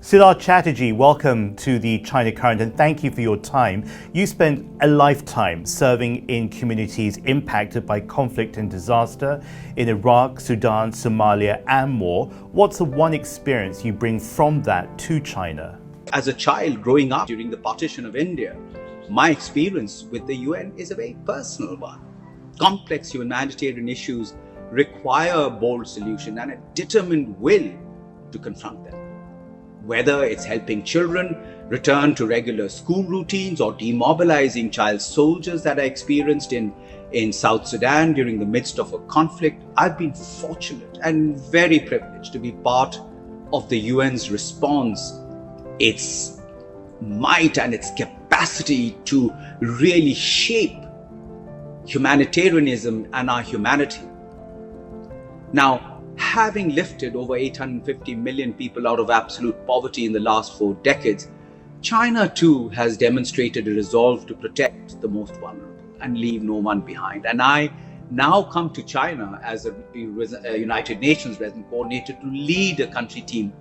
Siddharth Chatterjee, welcome to the China Current and thank you for your time. You spent a lifetime serving in communities impacted by conflict and disaster in Iraq, Sudan, Somalia and more. What's the one experience you bring from that to China? As a child growing up during the partition of India, my experience with the UN is a very personal one. Complex humanitarian issues require a bold solution and a determined will to confront them. Whether it's helping children return to regular school routines or demobilizing child soldiers that I experienced in South Sudan during the midst of a conflict, I've been fortunate and very privileged to be part of the UN's response, its might and its capacity to really shape humanitarianism and our humanity. Now, having lifted over 850 million people out of absolute poverty in the last 4 decades, China too has demonstrated a resolve to protect the most vulnerable and leave no one behind. And I now come to China as a United Nations resident coordinator to lead a country team.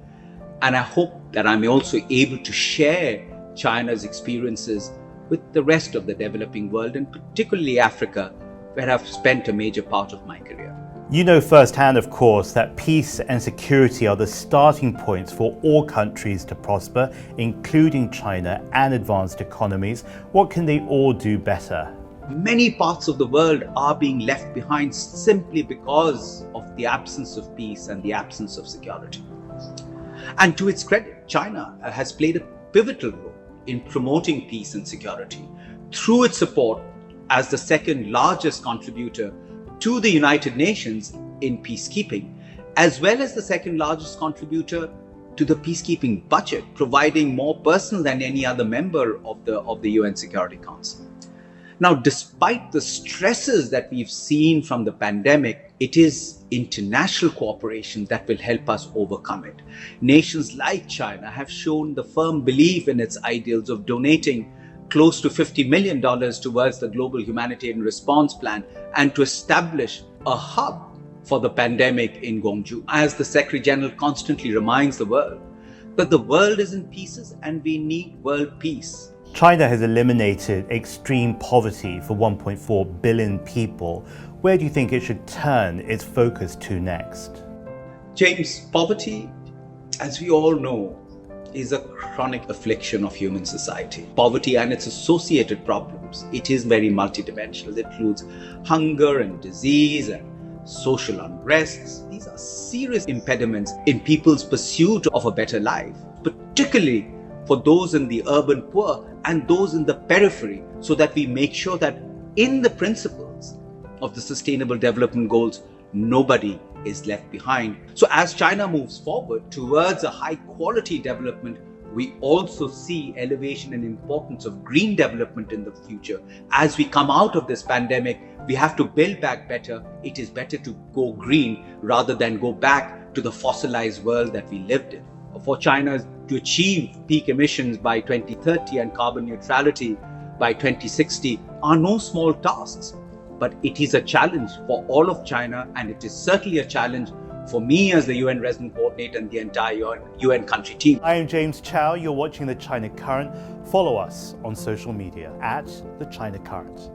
And I hope that I'm also able to share China's experiences with the rest of the developing world, and particularly Africa, where I've spent a major part of my career. You know firsthand, of course, that peace and security are the starting points for all countries to prosper, including China and advanced economies. What can they all do better? Many parts of the world are being left behind simply because of the absence of peace and the absence of security. And to its credit, China has played a pivotal role in promoting peace and security through its support as the second largest contributor to the United Nations in peacekeeping, as well as the second largest contributor to the peacekeeping budget, providing more personnel than any other member of the UN Security Council. Now, despite the stresses that we've seen from the pandemic, it is international cooperation that will help us overcome it. Nations like China have shown the firm belief in its ideals of donating close to $50 million towards the global humanitarian response plan and to establish a hub for the pandemic in Gwangju. As the Secretary General constantly reminds the world that the world is in pieces and we need world peace. China has eliminated extreme poverty for 1.4 billion people. Where do you think it should turn its focus to next? James, poverty, as we all know, is a chronic affliction of human society. Poverty and its associated problems, it is very multidimensional. It includes hunger and disease and social unrests. These are serious impediments in people's pursuit of a better life, particularly for those in the urban poor and those in the periphery, so that we make sure that in the principles of the Sustainable Development Goals, nobody is left behind. So as China moves forward towards a high quality development, we also see elevation and importance of green development in the future. As we come out of this pandemic, we have to build back better. It is better to go green rather than go back to the fossilized world that we lived in. For China to achieve peak emissions by 2030 and carbon neutrality by 2060 are no small tasks. But it is a challenge for all of China, and it is certainly a challenge for me as the UN resident coordinator and the entire UN country team. I am James Chau. You're watching the China Current. Follow us on social media at the China Current.